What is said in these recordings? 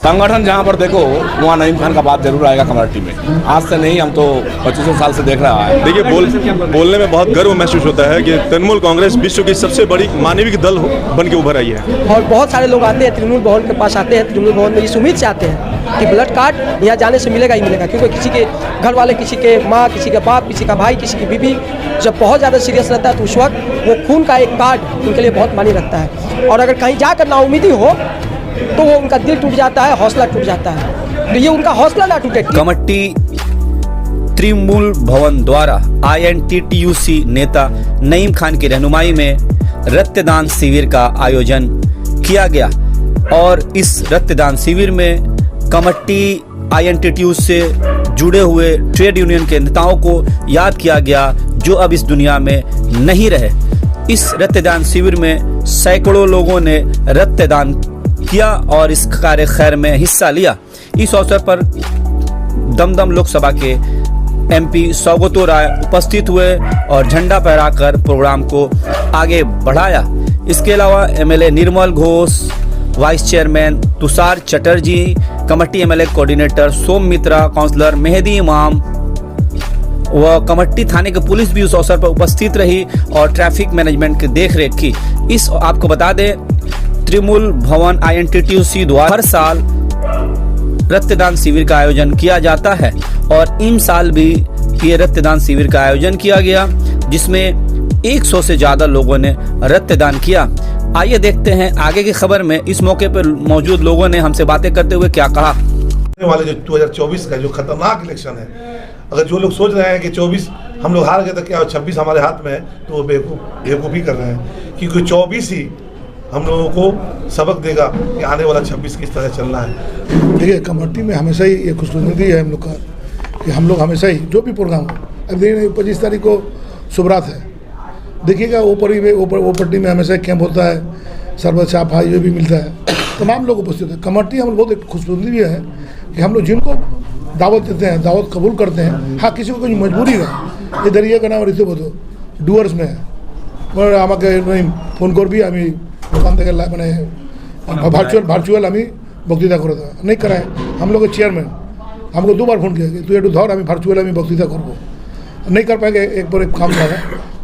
संगठन जहाँ पर देखो वहाँ नईम खान का बात जरूर आएगा कमेटी में। आज से नहीं, हम तो 25 साल से देख रहा है। देखिए, बोलने में बहुत गर्व महसूस होता है कि तृणमूल कांग्रेस विश्व की सबसे बड़ी मानविक दल बन के उभर आई है। और बहुत सारे लोग आते हैं तृणमूल भवन के पास, आते हैं तृणमूल भवन में इस उम्मीद से आते हैं कि ब्लड कार्ड यहाँ जाने से मिलेगा ही मिलेगा, क्योंकि किसी के घर वाले, किसी के माँ, किसी के बाप, किसी का भाई, किसी की बीबी जब बहुत ज़्यादा सीरियस रहता है तो उस वक्त वो खून का एक कार्ड उनके लिए बहुत मायने रखता है। और अगर कहीं जाकर नाउमीदी हो तो वो उनका दिल टूट जाता है, हौसला टूट जाता है। तो ये उनका हौसला ना टूटे। कमेटी तृणमूल भवन द्वारा INTTUC नेता नईम खान की रहनुमाई में रक्तदान शिविर का आयोजन किया गया और इस रक्तदान शिविर में कमेटी INTTUC से जुड़े हुए ट्रेड यूनियन के नेताओं को याद किया गया जो अब इस दुनिया में नहीं रहे। इस रक्तदान शिविर में सैकड़ों लोगों ने रक्तदान किया और इस कार्य खैर में हिस्सा लिया। इस अवसर पर दमदम लोकसभा के MP सौगतो राय उपस्थित हुए और झंडा फहराकर प्रोग्राम को आगे बढ़ाया। इसके अलावा MLA Nirmal Ghosh, vice chairman Tushar Chatterjee, committee MLA coordinator Som Mitra, councillor Mehdi Imam व कमेटी थाने की पुलिस भी उस अवसर पर उपस्थित रही और ट्रैफिक मैनेजमेंट की देखरेख की। इस आपको बता दें, तृणमूल भवन INTTUC द्वारा हर साल रक्तदान शिविर का आयोजन किया जाता है और इन साल भी ये रक्तदान शिविर का आयोजन किया गया जिसमें 100 से ज्यादा लोगों ने रक्तदान किया। आइए देखते हैं आगे की खबर में इस मौके पर मौजूद लोगों ने हमसे बातें करते हुए क्या कहा। वाले जो 2024 का जो खतरनाक इलेक्शन है, अगर जो लोग सोच रहे हैं कि 24 हम लोग हार गए तो क्या 26 हमारे हाथ में है, तो वो बेवकूफ़ी कर रहे हैं, क्योंकि 24 ही हम लोगों को सबक देगा कि आने वाला 26 किस तरह चलना है। देखिए, कमेटी में हमेशा ही ये खुशनुदी है हम लोग का कि हम लोग हमेशा ही जो भी प्रोग्राम हो, अब देखिए 25 तारीख को शुभरात है, देखिएगा वो पट्टी में हमेशा कैंप होता है, शरबत चाप हाई भी मिलता है, तमाम लोग उपस्थित है। कमेटी हम बहुत एक खुशनुदी भी है कि हम लोग जिनको दावत देते हैं, दावत कबूल करते हैं। हाँ, किसी को कोई मजबूरी है, ये दरिया का नाम रीते बोलो डुअर्स में है, আমাকে ফোন করবি আমি ওখান থেকে মানে ভার্চুয়াল আমি বক্তৃতা করে দেওয়া नहीं कराए। हम लोग के चेयरमैन हमको 2 बार फोन किया कि तू एक धर আমি ভার্চুয়াল আমি বক্তৃতা করবো, नहीं कर पाएंगे, एक पर एक काम था।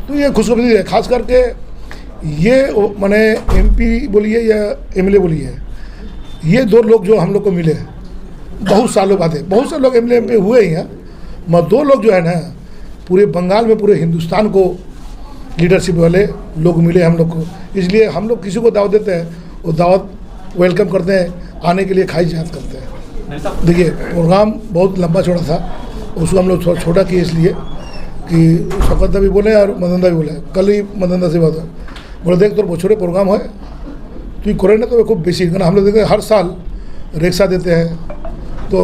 तो ये खुशखबरी है, खास करके ये मैंने MP बोलिए या MLA बोलिए, ये 2 लोग जो हम लोग को मिले बहुत सालों बाद है। बहुत से लोग MLA MP हुए ही हैं, मगर 2 लोग जो है ना पूरे बंगाल में, पूरे हिंदुस्तान को लीडरशिप वाले लोग मिले हम लोग को। इसलिए हम लोग किसी को दावत देते हैं, वो दावत वेलकम करते हैं, आने के लिए खाई जात करते हैं। देखिए, प्रोग्राम बहुत लंबा चौड़ा था, उसको हम लोग छोटा किए इसलिए कि शौकत भी बोले और मदनदा भी बोले। कल ही मदनदा से बात है, बोले देख तोर बछोरे प्रोग्राम है तुम करे ना तो खूब बेसी, हम लोग देखे हर साल रिक्शा देते हैं, तो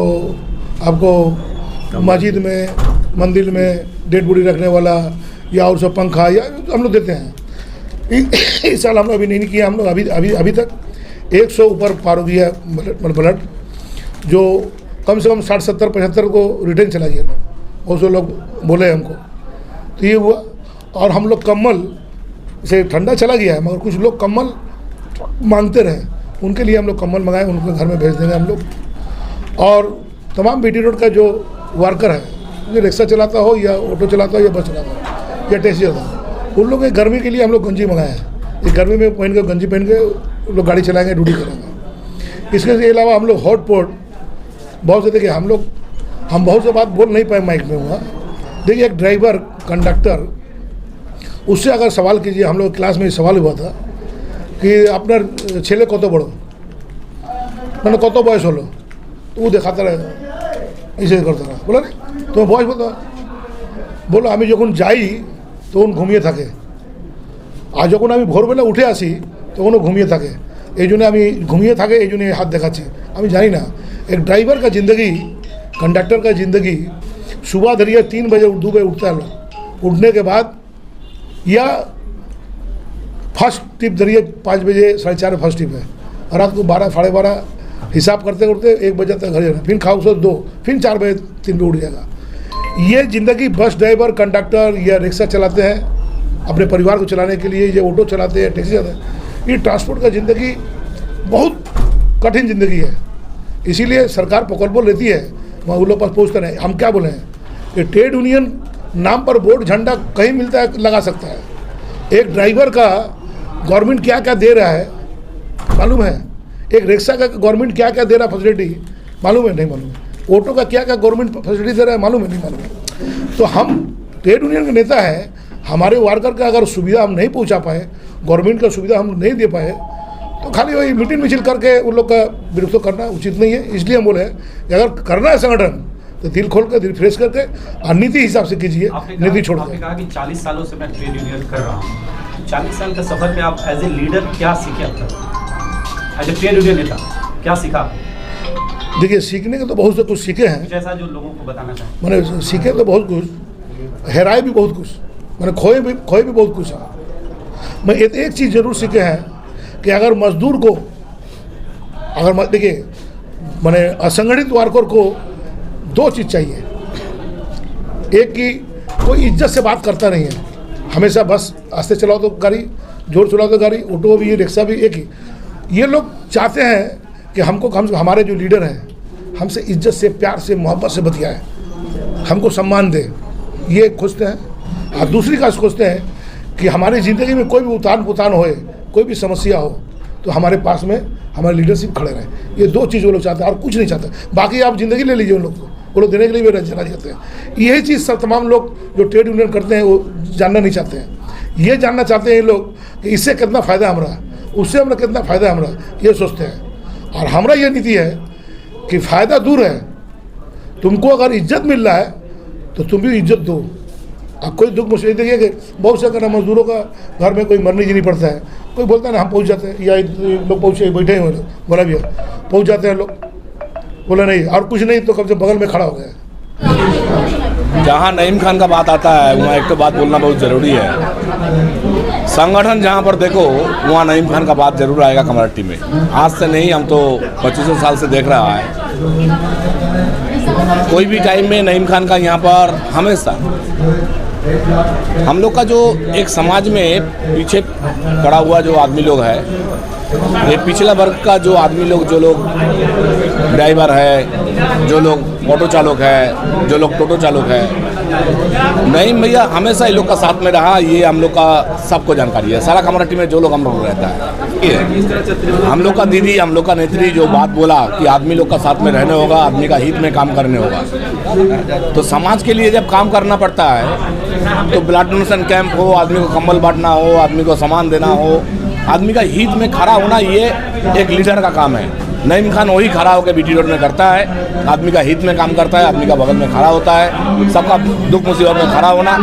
आपको मस्जिद में, मंदिर में डेड बॉडी रखने वाला या और सब पंखा या हम लोग देते हैं। इस साल हम लोग अभी नहीं किया, हम लोग अभी तक 100 ऊपर पार हो गया ब्लड, जो कम से कम 60, 70, 75 को रिटर्न चला गया। बहुत से लोग बोले हमको, तो ये हुआ। और हम लोग कम्बल से ठंडा चला गया है, मगर कुछ लोग कम्बल मांगते रहे, उनके लिए हम लोग कम्बल मंगाए, उनके घर में भेज देंगे हम लोग। और तमाम BT रोड का जो वर्कर है, जो रिक्शा चलाता हो या ऑटो चलाता हो या बस चलाता हो या टैक्सी चलाता हो, उन लोग के गर्मी के लिए हम लोग गंजी मंगाए हैं। ये गर्मी में पहन के गंजी पहन के लोग गाड़ी चलाएंगे, ड्यूटी करेंगे। इसके अलावा हम लोग हॉटपॉट बहुत से, देखिए हम बहुत से बात बोल नहीं पाए माइक में हुआ। देखिए, एक ड्राइवर, कंडक्टर, उससे अगर सवाल कीजिए, हम लोग क्लास में सवाल हुआ था कि আপনার ছেলে কত বড়, মানে কত বয়স হলো, তো वो দেখাता रहे, ऐसे करता रहा। बोला नहीं तो বয়স বলতো, বলো আমি যখন যাই তখন ঘুমিয়ে থাকে, আর যখন আমি ভোরবেলা উঠে আসি তখনও ঘুমিয়ে থাকে। এই জন্য আমি ঘুমিয়ে থাকে, এই জন্য হাত দেখাচ্ছি। আমি জানি না एक ड्राइवर का ज़िंदगी, कंडक्टर का ज़िंदगी, सुबह धरिए 3 बजे 2 बजे उठता है, उठने के बाद या फर्स्ट टिप धरिए 5 बजे 4:30 फर्स्ट टिप है, और रात को 12, 12:30 हिसाब करते करते 1 बजे तक घर जाना, फिर खाओ सो 2, फिर 4 बजे 3 बजे उठ जाएगा। ये ज़िंदगी बस ड्राइवर, कंडक्टर या रिक्शा चलाते हैं अपने परिवार को चलाने के लिए, ये ऑटो चलाते हैं, टैक्सी चलाते हैं, ये ट्रांसपोर्ट का ज़िंदगी बहुत कठिन ज़िंदगी है। इसीलिए सरकार प्रकल्प लेती है, वहाँ उन लोग पास पहुँचते नहीं। हम क्या बोले हैं कि ट्रेड यूनियन नाम पर बोर्ड झंडा कहीं मिलता है, लगा सकता है। एक ड्राइवर का गवर्नमेंट क्या क्या दे रहा है मालूम है? एक रिक्शा का गवर्नमेंट क्या क्या दे रहा है फैसिलिटी मालूम है? नहीं मालूम है। ऑटो का क्या क्या गवर्नमेंट फैसिलिटी दे रहा है मालूम है? नहीं मालूम है। तो हम ट्रेड यूनियन के नेता है, हमारे वर्कर का अगर सुविधा हम नहीं पहुंचा पाए, गवर्नमेंट का सुविधा हम नहीं दे पाए, तो खाली वही मीटिंग मिचिल करके उन लोग का विरोध करना उचित नहीं है। इसलिए हम बोले कि अगर करना है संगठन तो दिल खोल कर, दिल फ्रेश करके और नीति हिसाब से कीजिए, नीति छोड़ आपने कहा कि 40 सालों से मैं ट्रेड यूनियन कर रहा हूँ। 40 साल का सफर में आप एज ए लीडर क्या सीखे अब तक? एज ए ट्रेड यूनियन नेता क्या सीखा? देखिए, सीखने के तो बहुत से कुछ सीखे हैं, जैसा जो लोगों को बताना चाहें। मैंने सीखे तो बहुत कुछ, हेराए भी बहुत कुछ, मैंने खोए भी बहुत कुछ है। मैं एक चीज़ जरूर सीखे हैं कि अगर मजदूर को, अगर देखिए मैंने असंगठित वर्कर को दो चीज़ चाहिए। एक कि कोई इज्जत से बात करता नहीं है, हमेशा बस आस्ते चलाओ तो गाड़ी, जोर चलाओ तो गाड़ी, ऑटो भी रिक्शा भी एक ही। ये लोग चाहते हैं कि हमको हमारे जो लीडर हैं हमसे इज्जत से, प्यार से, मोहब्बत से बतियाए, हमको सम्मान दे, ये खोजते हैं। और दूसरी का सोचते हैं कि हमारी ज़िंदगी में कोई भी उतान पुतान होए, कोई भी समस्या हो तो हमारे पास में हमारी लीडरशिप खड़े रहे। ये दो चीज़ वो लोग चाहते हैं और कुछ नहीं चाहते। बाकी आप ज़िंदगी ले लीजिए, उन लोग को वो लोग देने के लिए भी राजी करते हैं। यही चीज़ सब तमाम लोग जो ट्रेड यूनियन करते हैं वो जानना नहीं चाहते हैं। ये जानना चाहते हैं ये लोग कि इससे कितना फ़ायदा हमारा, उससे हमारा कितना फ़ायदा हमारा, ये सोचते हैं। और हमारा ये नीति है कि फ़ायदा दूर है, तुमको अगर इज्जत मिल रहा है तो तुम भी इज्जत दो। अब कोई दुख मुश्किल देखिए कि बहुत से अगर मजदूरों का घर में कोई मरने जी नहीं पड़ता है, कोई बोलता है ना हम पहुंच जाते हैं, या लोग पहुँचे बैठे हुए लोग, बोला भैया पहुंच जाते हैं लोग, बोला नहीं और कुछ नहीं तो कम से बगल में खड़ा हो गया। जहाँ नईम खान का बात आता है वहाँ एक तो बात बोलना बहुत ज़रूरी है। संगठन जहाँ पर देखो वहाँ नईम खान का बात जरूर आएगा कमेटी में। आज से नहीं, हम तो 25 साल से देख रहा है। कोई भी टाइम में नईम खान का यहाँ पर हमेशा हम लोग का जो एक समाज में पीछे पड़ा हुआ जो आदमी लोग है, ये पिछला वर्ग का जो आदमी लोग, जो लोग ड्राइवर है, जो लोग ऑटो चालक है, जो लोग टोटो चालक है, नहीं भैया हमेशा ये लोग का साथ में रहा। ये हम लोग का सबको जानकारी है, सारा कम्युनिटी में जो लोग हम लोग रहता है। हम लोग का दीदी, हम लोग का नेत्री जो बात बोला कि आदमी लोग का साथ में रहने होगा, आदमी का हित में काम करने होगा। तो समाज के लिए जब काम करना पड़ता है तो ब्लड डोनेशन कैंप हो, आदमी को कंबल बांटना हो, आदमी को सामान देना हो, आदमी का हित में खड़ा होना, ये एक लीडर का काम है। नईम खान वही खड़ा होकर बीटी रोड में करता है, आदमी का हित में काम करता है, आदमी का बगल में खड़ा होता है, सबका दुख मुसीबत में खड़ा होना,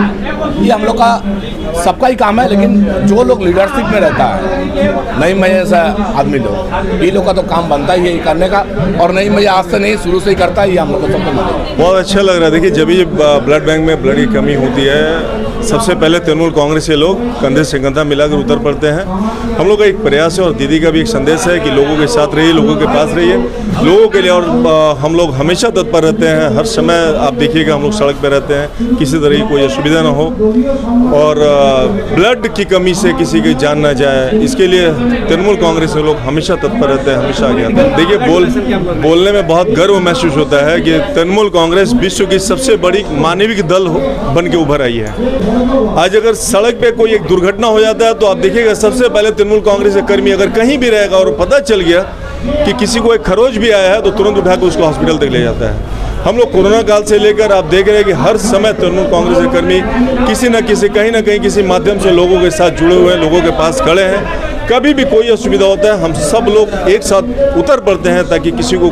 ये हम लोग का सबका ही काम है। लेकिन जो लोग लीडरशिप में रहता है, नईम भैया जैसा आदमी लोग, ये लोग का तो काम बनता ही है करने का। और नईम भैया आज से नहीं, शुरू से ही करता है, ये हम लोग को सबको मालूम है। बहुत अच्छा लग रहा है। देखिए, जब ये ब्लड बैंक में ब्लड की कमी होती है, सबसे पहले तृणमूल कांग्रेस के लोग कंधे से कंधा मिलाकर उतर पड़ते हैं। हम लोग का एक प्रयास है और दीदी का भी एक संदेश है कि लोगों के साथ रहिए, लोगों के पास रहिए, लोगों के लिए। और हम लोग हमेशा तत्पर रहते हैं, हर समय आप देखिएगा हम लोग सड़क पे रहते हैं, किसी तरह की कोई असुविधा ना हो और ब्लड की कमी से किसी की जान ना जाए, इसके लिए तृणमूल कांग्रेस के लोग हमेशा तत्पर रहते हैं, हमेशा आगे आते हैं। देखिए, बोलने में बहुत गर्व महसूस होता है कि तृणमूल कांग्रेस विश्व की सबसे बड़ी मानविक दल बन के उभर आई है। आज अगर सड़क पे कोई एक दुर्घटना हो जाता है तो आप देखिएगा सबसे पहले तृणमूल कांग्रेस का कर्मी अगर कहीं भी रहेगा और पता चल गया कि किसी को एक खरोच भी आया है तो तुरंत उठाकर उसको हॉस्पिटल तक ले जाता है। हम लोग कोरोना काल से लेकर आप देख रहे हैं कि हर समय तृणमूल कांग्रेस के कर्मी किसी न किसी, कहीं ना कहीं किसी माध्यम से लोगों के साथ जुड़े हुए हैं, लोगों के पास खड़े हैं। कभी भी कोई असुविधा होता है हम सब लोग एक साथ उतर पड़ते हैं ताकि किसी को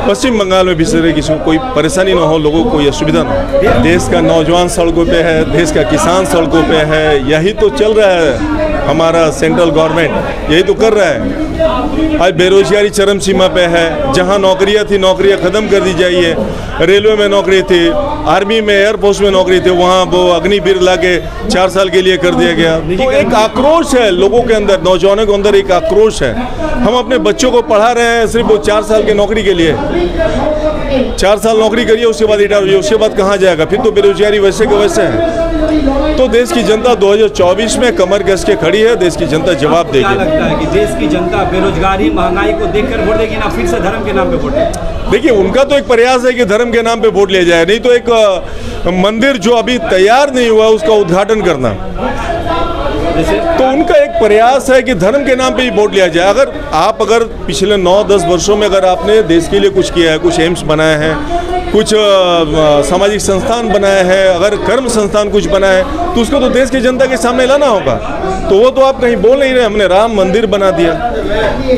पश्चिम बंगाल में भी किसी को कोई परेशानी ना हो, लोगों को कोई असुविधा ना हो। देश का नौजवान सड़कों पे है, देश का किसान सड़कों पे है, यही तो चल रहा है। हमारा सेंट्रल गवर्नमेंट यही तो कर रहा है। आज बेरोजगारी चरम सीमा पे है, जहां नौकरियां थी नौकरियां ख़त्म कर दी जाइए। रेलवे में नौकरी थी, आर्मी में, एयरफोर्स में नौकरी थी, वहाँ वो अग्निवीर लाके 4 साल के लिए कर दिया गया। तो एक आक्रोश है लोगों के अंदर, नौजवानों के अंदर एक आक्रोश है। हम अपने बच्चों को पढ़ा रहे हैं सिर्फ वो 4 साल की नौकरी के लिए। 4 साल नौकरी करिए, उसके बाद रिटायर होइए, उसके बाद कहाँ जाएगा? फिर तो बेरोजगारी वैसे के वैसे है। तो देश की जनता 2024 में कमर कस के खड़ी है, देश की जनता जवाब क्या देगी। लगता है कि देश की जनता बेरोजगारी महंगाई को देखकर वोट देगी ना फिर से धर्म के नाम पे वोट देगी? देखिए, उनका तो एक प्रयास है कि धर्म के नाम पे वोट लिया जाए, नहीं तो एक मंदिर जो अभी तैयार नहीं हुआ उसका उद्घाटन करना, तो उनका एक प्रयास है कि धर्म के नाम पे ही वोट लिया जाए। अगर पिछले 9-10 वर्षों में अगर आपने देश के लिए कुछ किया है, कुछ एम्स बनाए हैं, कुछ सामाजिक संस्थान बनाए हैं, अगर कर्म संस्थान कुछ बनाए हैं, तो उसको तो देश की जनता के सामने लाना होगा। तो वो तो आप कहीं बोल नहीं रहे, हमने राम मंदिर बना दिया।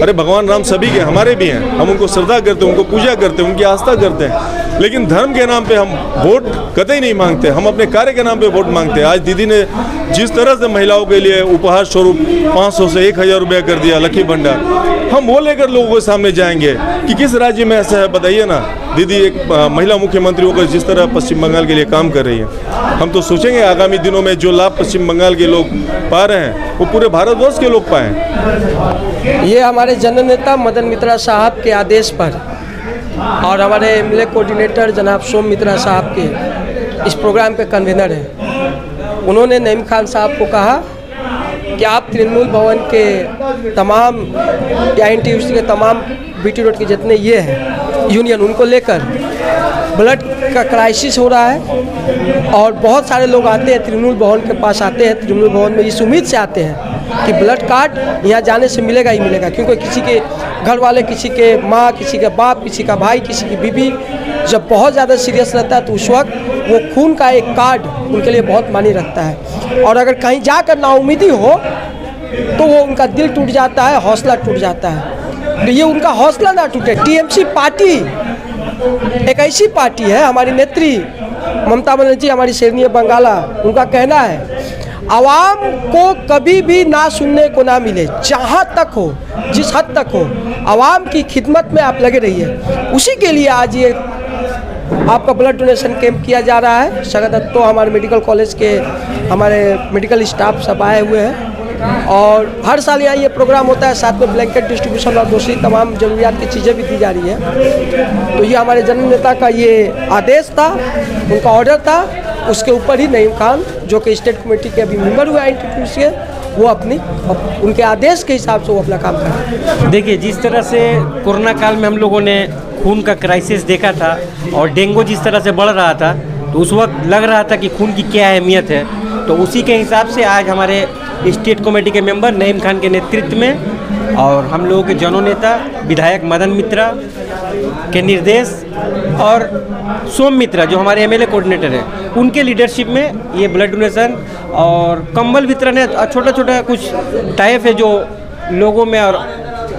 अरे भगवान राम सभी के, हमारे भी हैं, हम उनको श्रद्धा करते हैं, उनको पूजा करते हैं, उनकी आस्था करते हैं, लेकिन धर्म के नाम पे हम वोट कतई नहीं मांगते, हम अपने कार्य के नाम पे वोट मांगते हैं। आज दीदी ने जिस तरह से महिलाओं के लिए उपहार स्वरूप 500 से 1000 रुपया कर दिया लकी भंडार, हम वो लेकर लोगों के सामने जाएंगे कि किस राज्य में ऐसा है, बताइए ना। दीदी एक महिला मुख्यमंत्री होकर जिस तरह पश्चिम बंगाल के लिए काम कर रही है, हम तो सोचेंगे आगामी दिनों में जो लाभ पश्चिम बंगाल के लोग पा रहे हैं वो पूरे भारतवर्ष के लोग पाएं। ये हमारे जननेता मदन मित्रा साहब के आदेश पर और हमारे एमएलए कोऑर्डिनेटर जनाब सोम मित्रा साहब के इस प्रोग्राम के कन्वीनर हैं। उन्होंने नईम खान साहब को कहा कि आप तृणमूल भवन के तमाम INTUC के तमाम BT रोड के जितने ये हैं यूनियन, उनको लेकर ब्लड का क्राइसिस हो रहा है और बहुत सारे लोग आते हैं तृणमूल भवन के पास, आते हैं तृणमूल भवन में इस उम्मीद से आते हैं कि ब्लड कार्ड यहाँ जाने से मिलेगा ही मिलेगा, क्योंकि किसी के घर वाले, किसी के माँ, किसी के बाप, किसी का भाई, किसी की बीबी जब बहुत ज़्यादा सीरियस रहता है तो उस वक्त वो खून का एक कार्ड उनके लिए बहुत मायने रखता है। और अगर कहीं जाकर नाउम्मीदी हो तो वो उनका दिल टूट जाता है, हौसला टूट जाता है। तो ये उनका हौसला ना टूटे। TMC पार्टी एक ऐसी पार्टी है, हमारी नेत्री ममता बनर्जी, हमारी शेरनी बंगाला, उनका कहना है आवाम को कभी भी ना सुनने को ना मिले, जहाँ तक हो, जिस हद तक हो, आवाम की खिदमत में आप लगे रहिए। उसी के लिए आज ये आपका ब्लड डोनेशन कैंप किया जा रहा है। सगत तो हमारे मेडिकल कॉलेज के हमारे मेडिकल स्टाफ सब आए हुए हैं और हर साल यहाँ ये प्रोग्राम होता है, साथ में ब्लैंकेट डिस्ट्रीब्यूशन और दूसरी तमाम ज़रूरियात की चीज़ें भी दी जा रही हैं। तो ये हमारे जननेता का ये आदेश था, उनका ऑर्डर था, उसके ऊपर ही नईम खान जो कि स्टेट कमेटी के अभी मेंबर हुए INTUC के, वो उनके आदेश के हिसाब से वो अपना काम कर रहे हैं। देखिए, जिस तरह से कोरोना काल में हम लोगों ने खून का क्राइसिस देखा था और डेंगू जिस तरह से बढ़ रहा था, तो उस वक्त लग रहा था कि खून की क्या अहमियत है। तो उसी के हिसाब से आज हमारे स्टेट कमेटी के मेंबर नईम खान के नेतृत्व में और हम लोगों के जननेता विधायक मदन मित्रा के निर्देश और सोम मित्रा जो हमारे MLA कोऑर्डिनेटर हैं, उनके लीडरशिप में ये ब्लड डोनेशन और कंबल वितरण है, छोटा छोटा कुछ टाइप है जो लोगों में और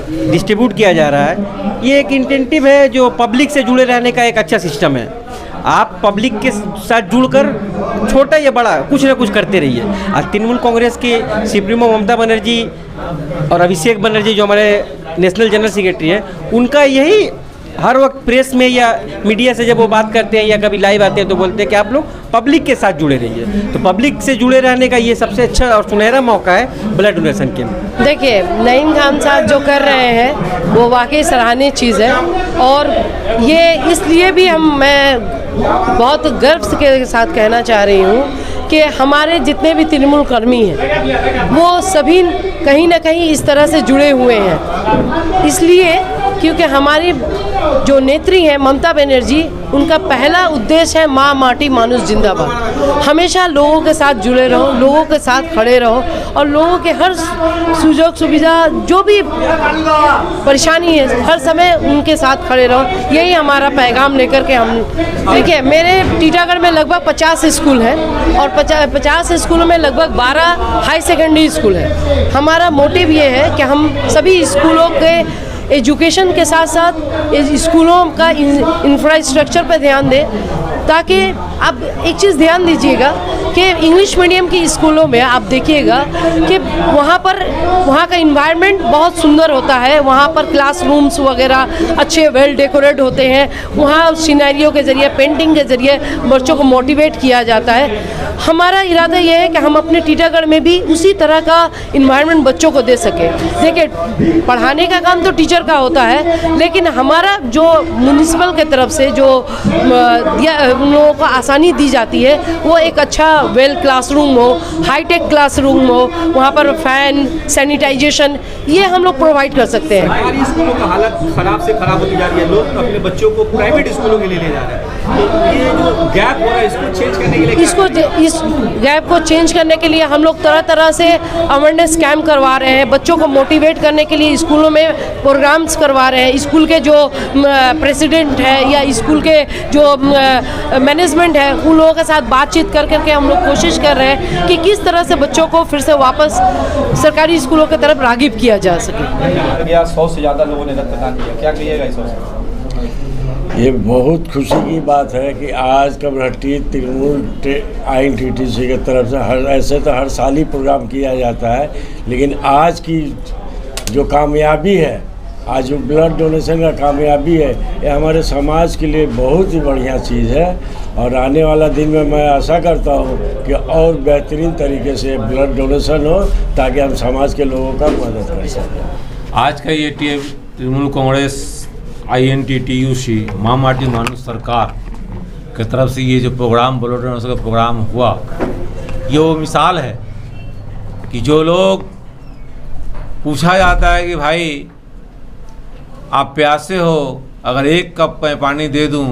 डिस्ट्रीब्यूट किया जा रहा है। ये एक इंटेंटिव है जो पब्लिक से जुड़े रहने का एक अच्छा सिस्टम है। आप पब्लिक के साथ जुड़कर छोटा या बड़ा कुछ ना कुछ करते रहिए। आज तृणमूल कांग्रेस के सुप्रीमो ममता बनर्जी और अभिषेक बनर्जी जो हमारे नेशनल जनरल सेक्रेटरी हैं, उनका यही हर वक्त प्रेस में या मीडिया से जब वो बात करते हैं या कभी लाइव आते हैं तो बोलते हैं कि आप लोग पब्लिक के साथ जुड़े रहिए। तो पब्लिक से जुड़े रहने का ये सबसे अच्छा और सुनहरा मौका है ब्लड डोनेशन के। देखिए, नईम खान साहब जो कर रहे हैं वो वाकई सराहनीय चीज़ है और ये इसलिए भी मैं बहुत गर्व के साथ कहना चाह रही हूँ कि हमारे जितने भी तृणमूल कर्मी हैं वो सभी कहीं ना कहीं इस तरह से जुड़े हुए हैं, इसलिए क्योंकि हमारी जो नेत्री हैं ममता बनर्जी, उनका पहला उद्देश्य है माँ माटी मानुष जिंदाबाद। हमेशा लोगों के साथ जुड़े रहो, लोगों के साथ खड़े रहो और लोगों के हर सुजोग सुविधा जो भी परेशानी है हर समय उनके साथ खड़े रहो। यही हमारा पैगाम लेकर के हम देखिए, मेरे टीटागढ़ में लगभग 50 स्कूल हैं और 50 स्कूलों में लगभग 12 हाई सेकेंडरी स्कूल है। हमारा मोटिव ये है कि हम सभी स्कूलों के एजुकेशन के साथ साथ स्कूलों का इंफ्रास्ट्रक्चर पर ध्यान दें ताकि अब एक चीज़ ध्यान दीजिएगा कि इंग्लिश मीडियम की स्कूलों में आप देखिएगा कि वहाँ का इन्वायरमेंट बहुत सुंदर होता है, वहाँ पर क्लासरूम्स वगैरह अच्छे वेल डेकोरेट होते हैं, वहाँ सिनेरियो के ज़रिए पेंटिंग के ज़रिए बच्चों को मोटिवेट किया जाता है। हमारा इरादा यह है कि हम अपने टीटागढ़ में भी उसी तरह का इन्वायरमेंट बच्चों को दे सकें। देखिए, पढ़ाने का काम तो टीचर का होता है, लेकिन हमारा जो म्युनिसिपल के तरफ से जो उन लोगों को आसानी दी जाती है वो एक अच्छा वेल क्लासरूम हो, हाईटेक क्लासरूम हो, वहाँ पर फैन, सैनिटाइजेशन, ये हम लोग प्रोवाइड कर सकते हैं। सरकारी स्कूलों का हालत खराब से खराब होती जा रही है, लोग अपने बच्चों को प्राइवेट स्कूलों के लिए ले जा रहे हैं। तो ये जो गैप हो रहा है इसको चेंज करने के लिए इस गैप को चेंज करने के लिए हम लोग तरह तरह से अवेयरनेस कैंप करवा रहे हैं, बच्चों को मोटिवेट करने के लिए स्कूलों में प्रोग्राम्स करवा रहे हैं। स्कूल के जो प्रेसिडेंट है या स्कूल के जो मैनेजमेंट है उन लोगों के साथ बातचीत कर करके हम लोग कोशिश कर रहे हैं कि किस तरह से बच्चों को फिर से वापस सरकारी स्कूलों की तरफ राग़िब किया जा सके। 100 से ज़्यादा लोगों ने रक्तदान किया, क्या कहिएगा इस वक्त? ये बहुत खुशी की बात है कि आज कमरहट्टी तृणमूल INTTUC की तरफ से ऐसे तो हर साल ही प्रोग्राम किया जाता है, लेकिन आज की जो कामयाबी है, आज जो ब्लड डोनेशन का कामयाबी है, ये हमारे समाज के लिए बहुत ही बढ़िया चीज़ है। और आने वाला दिन में मैं आशा करता हूँ कि और बेहतरीन तरीके से ब्लड डोनेशन हो ताकि हम समाज के लोगों का मदद कर सकें। आज का ये तृणमूल कांग्रेस INTTUC मामाटी मानुष सरकार की तरफ से ये जो प्रोग्राम ब्लड डोनेशन का प्रोग्राम हुआ, ये वो मिसाल है कि जो लोग पूछा जाता है कि भाई आप प्यासे हो, अगर 1 कप मैं पानी दे दूं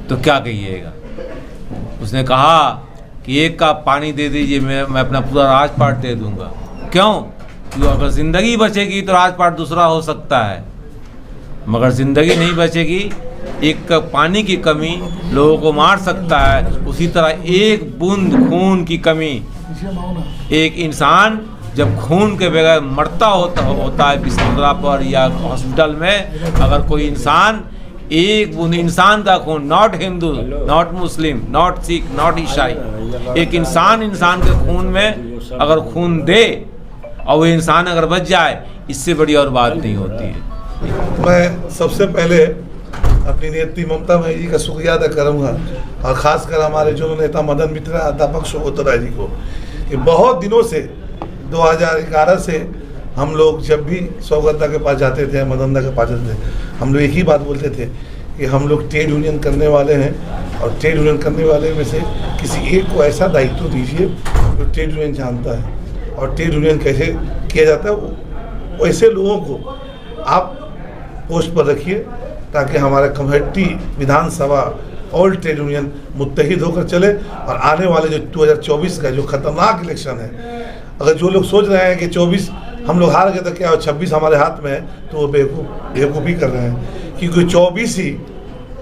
तो क्या कहिएगा। उसने कहा कि 1 कप पानी दे दीजिए, मैं अपना पूरा राजपाट दे दूंगा। क्यों? क्योंकि अगर ज़िंदगी बचेगी तो राजपाट दूसरा हो सकता है, मगर ज़िंदगी नहीं बचेगी, 1 कप पानी की कमी लोगों को मार सकता है। उसी तरह 1 बूंद खून की कमी, एक इंसान जब खून के बगैर मरता होता है बिस्तरा पर या हॉस्पिटल में, अगर कोई इंसान 1 बूंद इंसान का खून, not Hindu, not Muslim, not Sikh, not ईसाई, एक इंसान के खून में अगर खून दे और वो इंसान अगर बच जाए, इससे बड़ी और बात नहीं होती है। मैं सबसे पहले अपनी नेत्री ममता भाई जी का शुक्रिया अदा करूँगा, और ख़ासकर हमारे जो नेता मदन मित्रा अध्यापक सुगोत्तर राय जी को, कि बहुत दिनों से 2011 से हम लोग जब भी सौगंधा के पास जाते थे, मदनदा के पास जाते थे, हम लोग एक ही बात बोलते थे कि हम लोग ट्रेड यूनियन करने वाले हैं, और ट्रेड यूनियन करने वाले में से किसी एक को ऐसा दायित्व दीजिए जो ट्रेड यूनियन जानता है और ट्रेड यूनियन कैसे किया जाता है, वैसे लोगों को आप पोस्ट पर रखिए ताकि हमारे कमरहट्टी विधानसभा ऑल ट्रेड यूनियन मुत्तहिद होकर चले। और आने वाले जो 2024 का जो खतरनाक इलेक्शन है, अगर जो लोग सोच रहे हैं कि 24 हम लोग हार गए तो क्या 26 हमारे हाथ में है, तो वो बेवकूफ़ी कर रहे हैं, क्योंकि 24 ही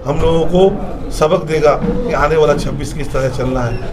हम लोगों को सबक देगा कि आने वाला 26 किस तरह चलना है।